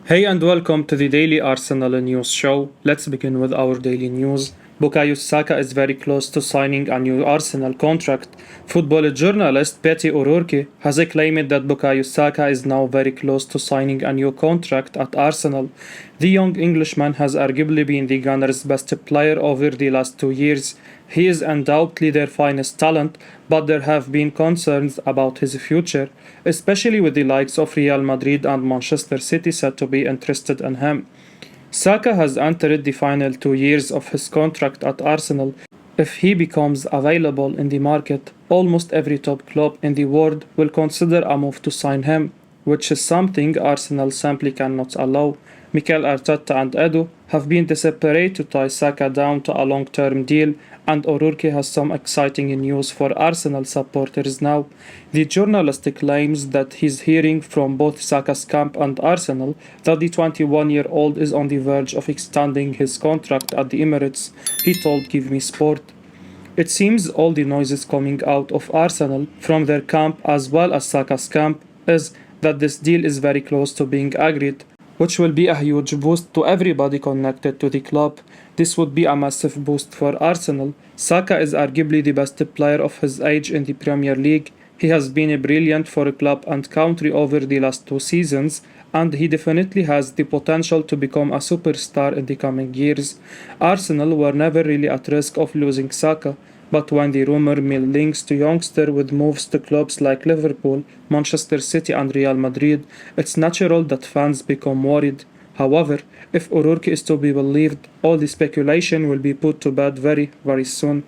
Hey and welcome to the Daily Arsenal News Show. Let's begin with our daily news. Bukayo Saka is very close to signing a new Arsenal contract. Football journalist Betty O'Rourke has claimed that Bukayo Saka is now very close to signing a new contract at Arsenal. The young Englishman has arguably been the Gunners' best player over the last 2 years. He is undoubtedly their finest talent, but there have been concerns about his future, especially with the likes of Real Madrid and Manchester City said to be interested in him. Saka has entered the final 2 years of his contract at Arsenal. If he becomes available in the market, almost every top club in the world will consider a move to sign him, which is something Arsenal simply cannot allow. Mikel Arteta and Edu have been desperate to tie Saka down to a long-term deal, and O'Rourke has some exciting news for Arsenal supporters now. The journalist claims that he's hearing from both Saka's camp and Arsenal that the 21-year-old is on the verge of extending his contract at the Emirates, he told Give Me Sport. It seems all the noises coming out of Arsenal from their camp as well as Saka's camp is that this deal is very close to being agreed, which will be a huge boost to everybody connected to the club. This would be a massive boost for Arsenal. Saka is arguably the best player of his age in the Premier League. He has been brilliant for club and country over the last 2 seasons, and he definitely has the potential to become a superstar in the coming years. Arsenal were never really at risk of losing Saka, but when the rumor mill links to youngster with moves to clubs like Liverpool, Manchester City and Real Madrid, it's natural that fans become worried. However, if O'Rourke is to be believed, all the speculation will be put to bed very soon.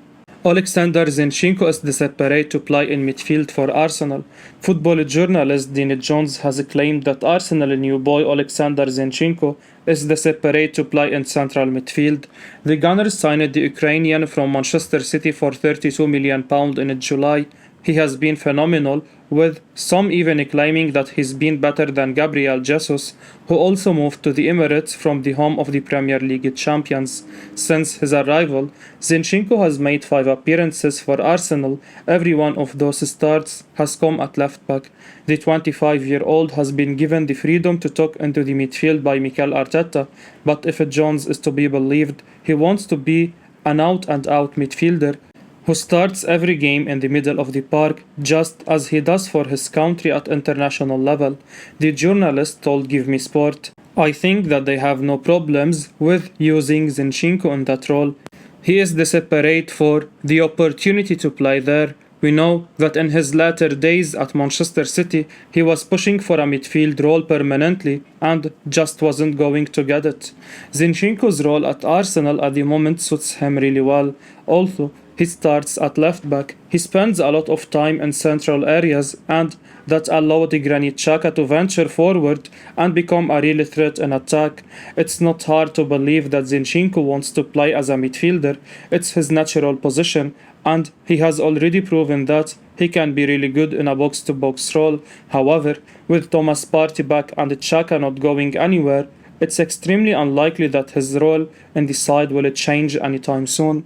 Oleksandr Zinchenko is desperate to play in midfield for Arsenal. Football journalist Dean Jones has claimed that Arsenal new boy Oleksandr Zinchenko is desperate to play in central midfield. The Gunners signed the Ukrainian from Manchester City for £32 million in July. He has been phenomenal, with some even claiming that he's been better than Gabriel Jesus, who also moved to the Emirates from the home of the Premier League champions. Since his arrival, Zinchenko has made 5 appearances for Arsenal. Every one of those starts has come at left back. The 25-year-old has been given the freedom to tuck into the midfield by Mikel Arteta, but if Jones is to be believed, he wants to be an out-and-out midfielder who starts every game in the middle of the park, just as he does for his country at international level. The journalist told Give Me Sport, I think that they have no problems with using Zinchenko in that role. He is desperate for the opportunity to play there. We know that in his latter days at Manchester City, he was pushing for a midfield role permanently and just wasn't going to get it. Zinchenko's role at Arsenal at the moment suits him really well. Also, he starts at left back. He spends a lot of time in central areas, and that allowed Granit Xhaka to venture forward and become a real threat in attack. It's not hard to believe that Zinchenko wants to play as a midfielder. It's his natural position, and he has already proven that he can be really good in a box-to-box role. However, with Thomas Partey back and Xhaka not going anywhere, it's extremely unlikely that his role in the side will change anytime soon.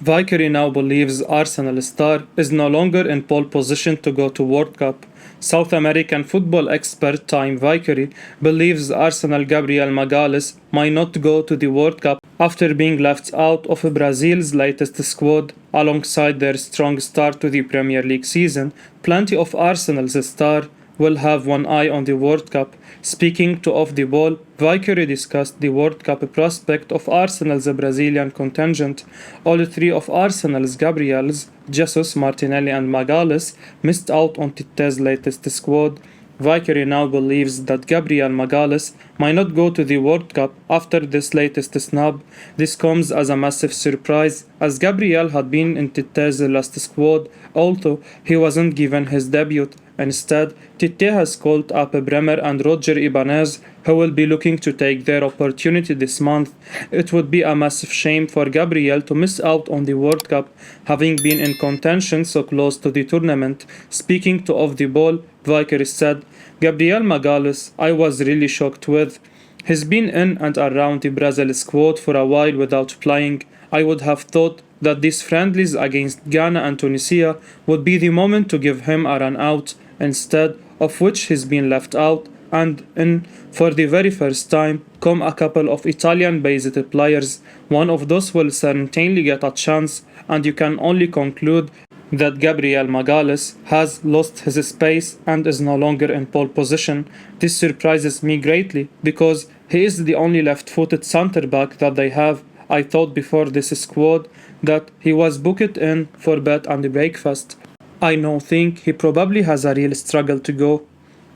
Vickery now believes Arsenal star is no longer in pole position to go to World Cup. South American football expert Time Vickery believes Arsenal Gabriel Magalhaes might not go to the World Cup after being left out of Brazil's latest squad. Alongside their strong start to the Premier League season, plenty of Arsenal's stars will have one eye on the World Cup. Speaking to Off the Ball, Vickery discussed the World Cup prospect of Arsenal's Brazilian contingent. All 3 of Arsenal's Gabriels, Jesus, Martinelli and Magalhaes missed out on Tite's latest squad. Vickery now believes that Gabriel Magalhaes might not go to the World Cup after this latest snub. This comes as a massive surprise, as Gabriel had been in Tite's last squad, although he wasn't given his debut. Instead, Tite has called up Bremer and Roger Ibanez, who will be looking to take their opportunity this month. It would be a massive shame for Gabriel to miss out on the World Cup, having been in contention so close to the tournament. Speaking to Off the Ball, Vickery said, Gabriel Magalhaes, I was really shocked with. He's been in and around the Brazil squad for a while without playing. I would have thought that these friendlies against Ghana and Tunisia would be the moment to give him a run out, instead of which he's been left out. and in for the very first time come a couple of Italian-based players. One of those will certainly get a chance, and you can only conclude that Gabriel Magalhaes has lost his space and is no longer in pole position. This surprises me greatly because he is the only left-footed centre-back that they have. I thought before this squad that he was booked in for bed and breakfast. I now think he probably has a real struggle to go.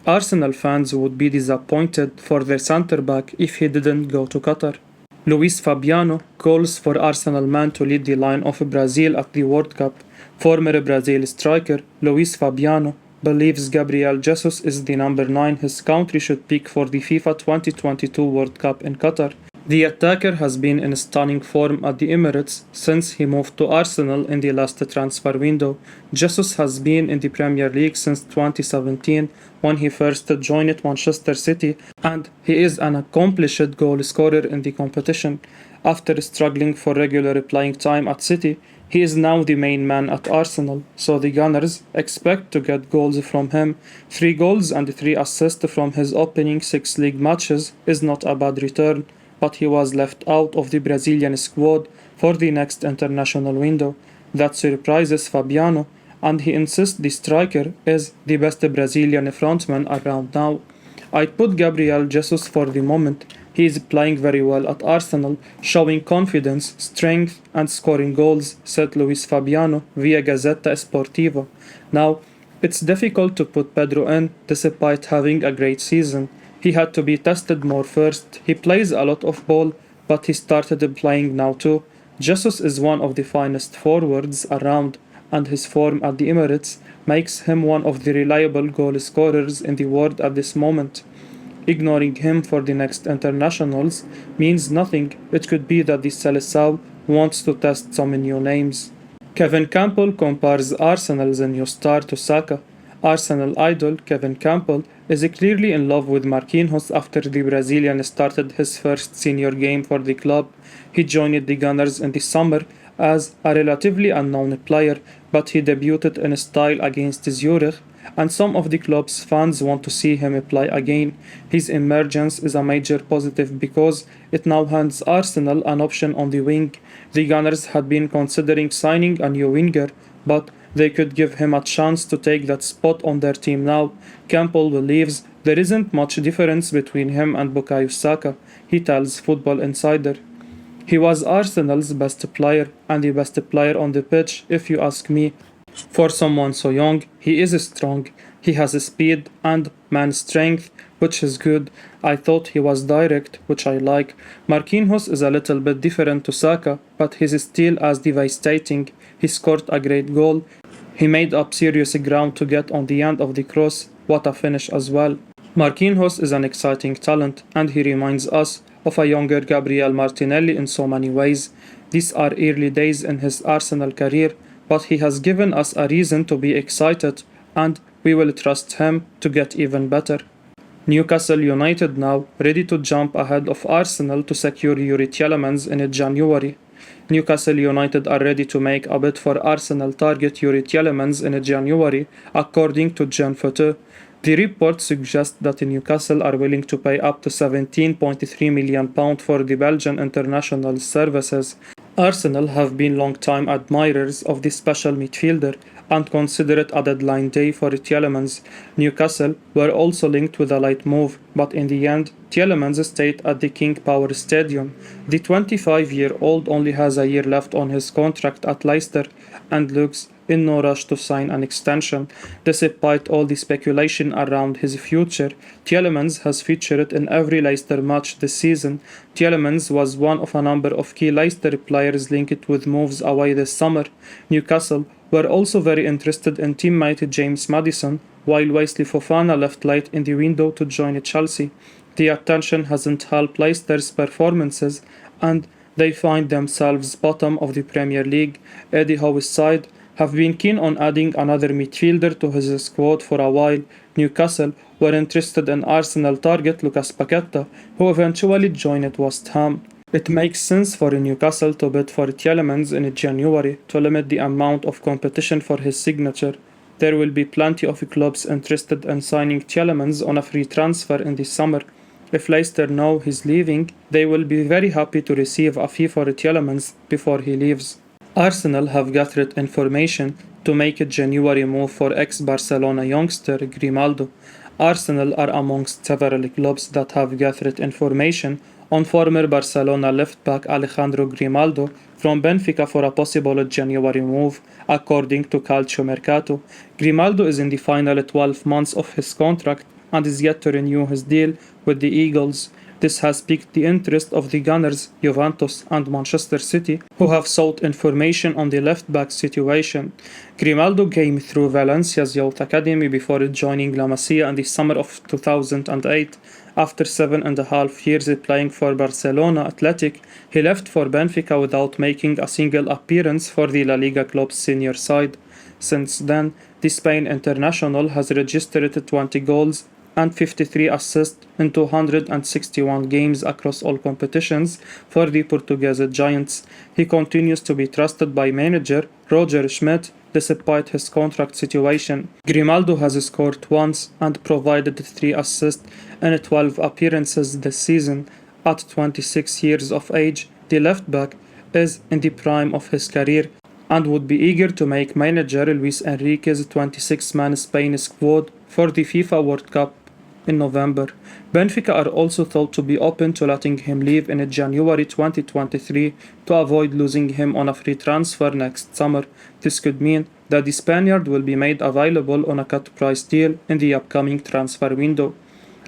Arsenal fans would be disappointed for their centre-back if he didn't go to Qatar. Luis Fabiano calls for Arsenal man to lead the line of Brazil at the World Cup. Former Brazil striker Luis Fabiano believes Gabriel Jesus is the number 9 his country should pick for the FIFA 2022 World Cup in Qatar. The attacker has been in stunning form at the Emirates since he moved to Arsenal in the last transfer window. Jesus has been in the Premier League since 2017 when he first joined Manchester City, and he is an accomplished goal scorer in the competition. After struggling for regular playing time at City, he is now the main man at Arsenal, so the Gunners expect to get goals from him. 3 goals and 3 assists from his opening 6 league matches is not a bad return, but he was left out of the Brazilian squad for the next international window. That surprises Fabiano, and he insists the striker is the best Brazilian frontman around now. I'd put Gabriel Jesus for the moment. He is playing very well at Arsenal, showing confidence, strength, and scoring goals, said Luis Fabiano via Gazzetta Sportiva. Now, it's difficult to put Pedro in despite having a great season. He had to be tested more first. He plays a lot of ball, but he started playing now too. Jesus is one of the finest forwards around, and his form at the Emirates makes him one of the reliable goal scorers in the world at this moment. Ignoring him for the next internationals means nothing. It could be that the Seleção wants to test some new names. Kevin Campbell compares Arsenal's new star to Saka. Arsenal idol Kevin Campbell is clearly in love with Marquinhos after the Brazilian started his first senior game for the club. He joined the Gunners in the summer as a relatively unknown player, but he debuted in style against Zurich, and some of the club's fans want to see him play again. His emergence is a major positive because it now hands Arsenal an option on the wing. The Gunners had been considering signing a new winger, but they could give him a chance to take that spot on their team now. Campbell believes there isn't much difference between him and Bukayo Saka, he tells Football Insider. He was Arsenal's best player and the best player on the pitch, if you ask me. For someone so young, he is strong. He has speed and man strength, which is good. I thought he was direct, which I like. Marquinhos is a little bit different to Saka, but he's still as devastating. He scored a great goal. He made up serious ground to get on the end of the cross. What a finish as well. Marquinhos is an exciting talent, and he reminds us of a younger Gabriel Martinelli in so many ways. These are early days in his Arsenal career, but he has given us a reason to be excited, and we will trust him to get even better. Newcastle United now ready to jump ahead of Arsenal to secure Youri Tielemans in January. Newcastle United are ready to make a bid for Arsenal target Youri Tielemans in January, according to Jean Photo. The report suggests that Newcastle are willing to pay up to £17.3 million for the Belgian international services. Arsenal have been long-time admirers of this special midfielder and consider it a deadline day for Tielemans. Newcastle were also linked with a light move, but in the end, Tielemans stayed at the King Power Stadium. The 25-year-old only has a year left on his contract at Leicester and looks in no rush to sign an extension. Despite all the speculation around his future, Tielemans has featured in every Leicester match this season. Tielemans was one of a number of key Leicester players linked with moves away this summer. Newcastle were also very interested in teammate James Maddison, while Wesley Fofana left late in the window to join Chelsea. The attention hasn't helped Leicester's performances, and they find themselves bottom of the Premier League. Eddie Howe's side have been keen on adding another midfielder to his squad for a while. Newcastle were interested in Arsenal target Lucas Paqueta, who eventually joined West Ham. It makes sense for Newcastle to bid for Tielemans in January to limit the amount of competition for his signature. There will be plenty of clubs interested in signing Tielemans on a free transfer in the summer. If Leicester know he's leaving, they will be very happy to receive a fee for Tielemans before he leaves. Arsenal have gathered information to make a January move for ex-Barcelona youngster Grimaldo. Arsenal are amongst several clubs that have gathered information on former Barcelona left-back Alejandro Grimaldo from Benfica for a possible January move, according to Calciomercato. Grimaldo is in the final 12 months of his contract and is yet to renew his deal with the Eagles. This has piqued the interest of the Gunners, Juventus and Manchester City, who have sought information on the left-back situation. Grimaldo came through Valencia's youth academy before joining La Masia in the summer of 2008. After 7.5 years playing for Barcelona Athletic, he left for Benfica without making a single appearance for the La Liga club's senior side. Since then, the Spain international has registered 20 goals and 53 assists in 261 games across all competitions for the Portuguese Giants. He continues to be trusted by manager Roger Schmidt despite his contract situation. Grimaldo has scored once and provided 3 assists in 12 appearances this season. At 26 years of age, the left-back is in the prime of his career and would be eager to make manager Luis Enrique's 26-man Spain squad for the FIFA World Cup in November. Benfica are also thought to be open to letting him leave in January 2023 to avoid losing him on a free transfer next summer. This could mean that the Spaniard will be made available on a cut price deal in the upcoming transfer window.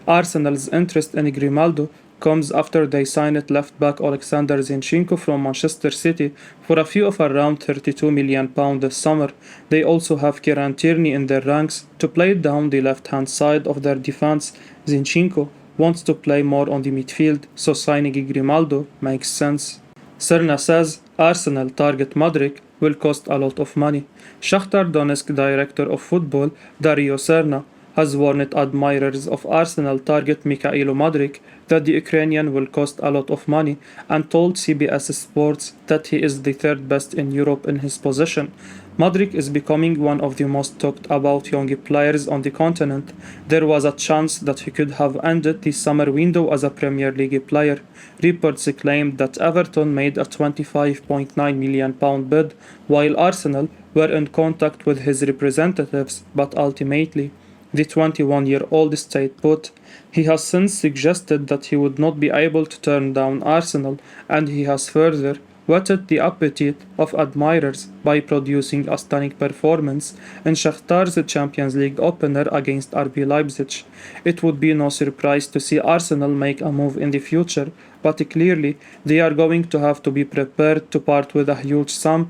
Arsenal's interest in Grimaldo comes after they signed left-back Oleksandr Zinchenko from Manchester City for a fee of around £32 million this summer. They also have Kieran Tierney in their ranks to play down the left-hand side of their defense. Zinchenko wants to play more on the midfield, so signing Grimaldo makes sense. Srna says Arsenal target Modric will cost a lot of money. Shakhtar Donetsk director of football Dario Srna has warned admirers of Arsenal target Mikhailo Mudryk that the Ukrainian will cost a lot of money and told CBS Sports that he is the third best in Europe in his position. Modric is becoming one of the most talked about young players on the continent. There was a chance that he could have ended the summer window as a Premier League player. Reports claimed that Everton made a £25.9 million bid, while Arsenal were in contact with his representatives, but ultimately the 21-year-old stayed put. He has since suggested that he would not be able to turn down Arsenal, and he has further whetted the appetite of admirers by producing a stunning performance in Shakhtar's Champions League opener against RB Leipzig. It would be no surprise to see Arsenal make a move in the future, but clearly they are going to have to be prepared to part with a huge sum.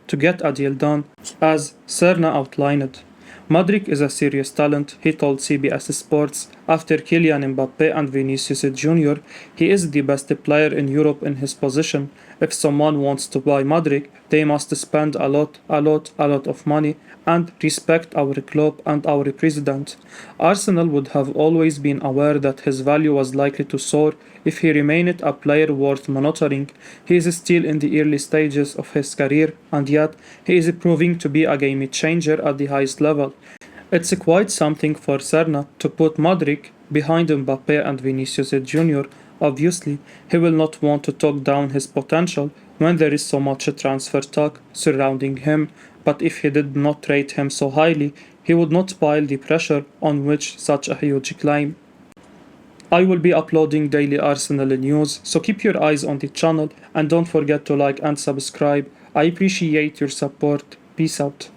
To get a deal done, as Srna outlined. Modric is a serious talent, he told CBS Sports. After Kylian Mbappe and Vinicius Jr., he is the best player in Europe in his position. If someone wants to buy Modric, they must spend a lot of money and respect our club and our president. Arsenal would have always been aware that his value was likely to soar if he remained a player worth monitoring. He is still in the early stages of his career, and yet he is proving to be a game changer at the highest level. It's quite something for Srna to put Modric behind Mbappe and Vinicius Jr. Obviously, he will not want to talk down his potential when there is so much transfer talk surrounding him, but if he did not rate him so highly, he would not pile the pressure on which such a huge claim. I will be uploading daily Arsenal news, so keep your eyes on the channel and don't forget to like and subscribe. I appreciate your support. Peace out.